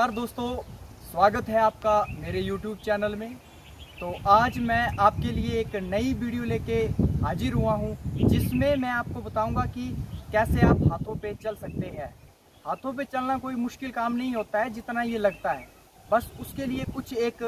नमस्कार दोस्तों, स्वागत है आपका मेरे YouTube चैनल में। तो आज मैं आपके लिए एक नई वीडियो लेके हाजिर हुआ हूँ, जिसमें मैं आपको बताऊंगा कि कैसे आप हाथों पे चल सकते हैं। हाथों पे चलना कोई मुश्किल काम नहीं होता है जितना ये लगता है। बस उसके लिए कुछ एक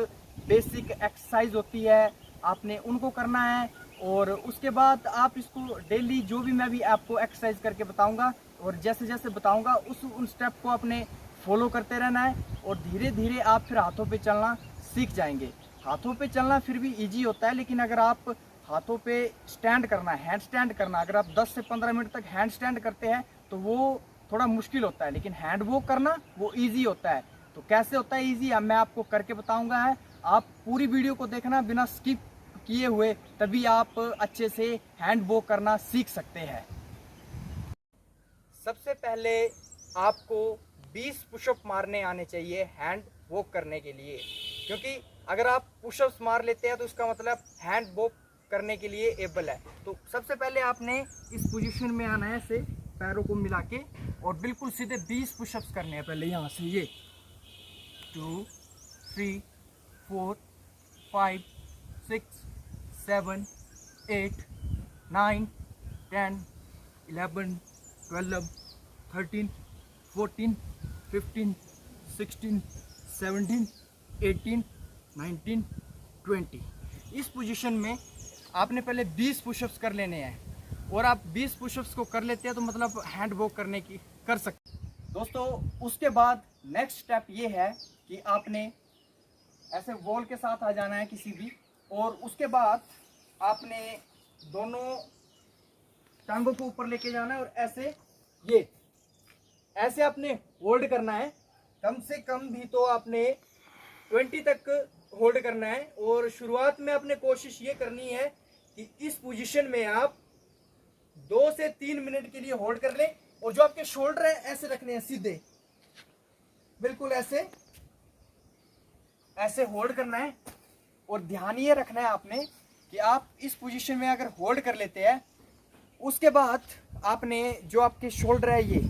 बेसिक एक्सरसाइज होती है, आपने उनको करना है और उसके बाद आप इसको डेली जो भी मैं भी आपको एक्सरसाइज करके बताऊंगा और जैसे जैसे बताऊंगा उन स्टेप को अपने फॉलो करते रहना है और धीरे धीरे आप फिर हाथों पे चलना सीख जाएंगे। हाथों पे चलना फिर भी इजी होता है, लेकिन अगर आप हाथों पे स्टैंड करना है, हैंड स्टैंड करना, अगर आप 10 से 15 मिनट तक हैंड स्टैंड करते हैं तो वो थोड़ा मुश्किल होता है, लेकिन हैंड वॉक करना वो ईजी होता है। तो कैसे होता है ईजी, अब मैं आपको करके बताऊंगा है। आप पूरी वीडियो को देखना बिना स्किप किए हुए, तभी आप अच्छे से हैंड वॉक करना सीख सकते हैं। सबसे पहले आपको 20 पुशअप मारने आने चाहिए हैंड वॉक करने के लिए, क्योंकि अगर आप पुशअप्स मार लेते हैं तो इसका मतलब हैंड वॉक करने के लिए एबल है। तो सबसे पहले आपने इस पोजीशन में आना है, से पैरों को मिला के और बिल्कुल सीधे 20 पुशअप्स करने हैं। पहले यहाँ से ये 2 3 4 5 6 7 8 9 10 11 12 13 14 15 16 17 18 19 20। इस पोजीशन में आपने पहले 20 पुशअप्स कर लेने हैं और आप 20 पुशअप्स को कर लेते हैं तो मतलब हैंड वॉक करने की कर सकते हैं दोस्तों। उसके बाद नेक्स्ट स्टेप ये है कि आपने ऐसे वॉल के साथ आ जाना है किसी भी, और उसके बाद आपने दोनों टांगों को ऊपर लेके जाना है और ऐसे आपने होल्ड करना है। कम से कम भी तो आपने 20 तक होल्ड करना है और शुरुआत में आपने कोशिश ये करनी है कि इस पोजीशन में आप 2 से 3 मिनट के लिए होल्ड कर लें और जो आपके शोल्डर है ऐसे रखने हैं सीधे, बिल्कुल ऐसे होल्ड करना है। और ध्यान ये रखना है आपने कि आप इस पोजीशन में अगर होल्ड कर लेते हैं, उसके बाद आपने जो आपके शोल्डर है ये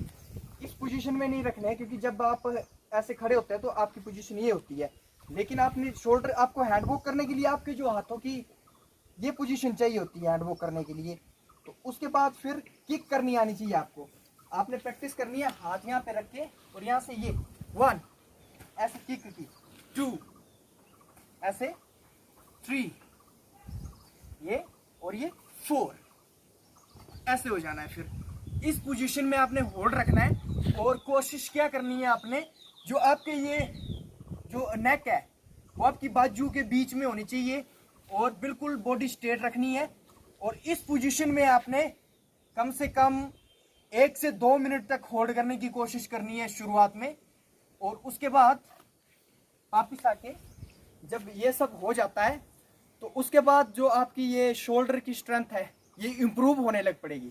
इस पोजीशन में नहीं रखने हैं, क्योंकि जब आप ऐसे खड़े होते हैं तो आपकी पोजीशन ये होती है, लेकिन आपने शोल्डर, आपको हैंड वॉक करने के लिए आपके जो हाथों की ये पोजीशन चाहिए होती है हैंड वॉक करने के लिए। तो उसके बाद फिर किक करनी आनी चाहिए आपको। आपने प्रैक्टिस करनी है हाथ यहाँ पे रख के और यहाँ से ये 1 ऐसे किक की, 2 ऐसे, 3 ये, और ये 4 ऐसे हो जाना है। फिर इस पोजीशन में आपने होल्ड रखना है और कोशिश क्या करनी है, आपने जो आपके ये जो नेक है वो आपकी बाजू के बीच में होनी चाहिए और बिल्कुल बॉडी स्ट्रेट रखनी है। और इस पोजीशन में आपने कम से कम 1 से 2 मिनट तक होल्ड करने की कोशिश करनी है शुरुआत में। और उसके बाद वापिस आके जब ये सब हो जाता है तो उसके बाद जो आपकी ये शोल्डर की स्ट्रेंथ है ये इम्प्रूव होने लग पड़ेगी।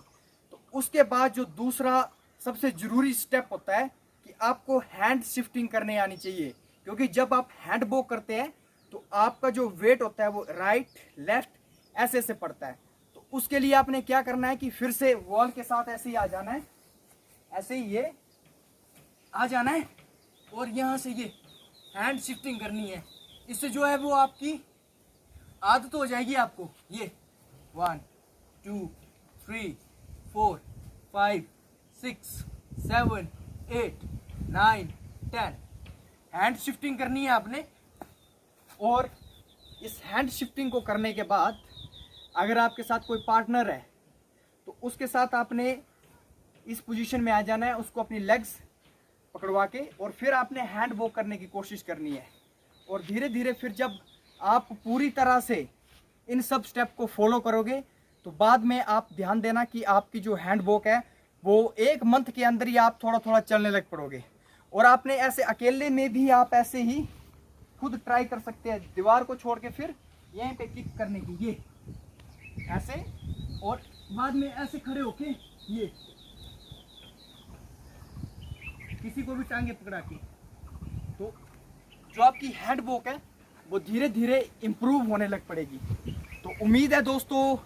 तो उसके बाद जो दूसरा सबसे ज़रूरी स्टेप होता है कि आपको हैंड शिफ्टिंग करने आनी चाहिए, क्योंकि जब आप हैंड वॉक करते हैं तो आपका जो वेट होता है वो राइट लेफ्ट ऐसे से पड़ता है। तो उसके लिए आपने क्या करना है कि फिर से वॉल के साथ ऐसे ही आ जाना है, ऐसे ही ये आ जाना है और यहाँ से ये हैंड शिफ्टिंग करनी है। इससे जो है वो आपकी आदत हो जाएगी आपको। ये 1 2 3 4 5 6 7 8 9 10 हैंड शिफ्टिंग करनी है आपने। और इस हैंड शिफ्टिंग को करने के बाद अगर आपके साथ कोई पार्टनर है तो उसके साथ आपने इस पोजीशन में आ जाना है, उसको अपनी लेग्स पकड़वा के और फिर आपने हैंड वॉक करने की कोशिश करनी है। और धीरे धीरे फिर जब आप पूरी तरह से इन सब स्टेप को फॉलो करोगे तो बाद में आप ध्यान देना कि आपकी जो हैंड वॉक है वो 1 मंथ के अंदर ही आप थोड़ा थोड़ा चलने लग पड़ोगे। और आपने ऐसे अकेले में भी आप ऐसे ही खुद ट्राई कर सकते हैं, दीवार को छोड़ के फिर यहीं पे किक करने की, ये ऐसे, और बाद में ऐसे खड़े होके ये किसी को भी टांगे पकड़ा के। तो जो आपकी हैंड वॉक है वो धीरे धीरे इम्प्रूव होने लग पड़ेगी। तो उम्मीद है दोस्तों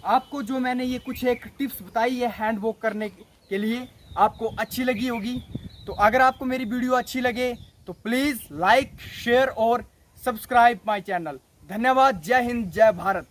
आपको जो मैंने ये कुछ एक टिप्स बताई है हैंड वॉक करने के लिए आपको अच्छी लगी होगी। तो अगर आपको मेरी वीडियो अच्छी लगे तो प्लीज लाइक शेयर और सब्सक्राइब माय चैनल। धन्यवाद। जय हिंद, जय भारत।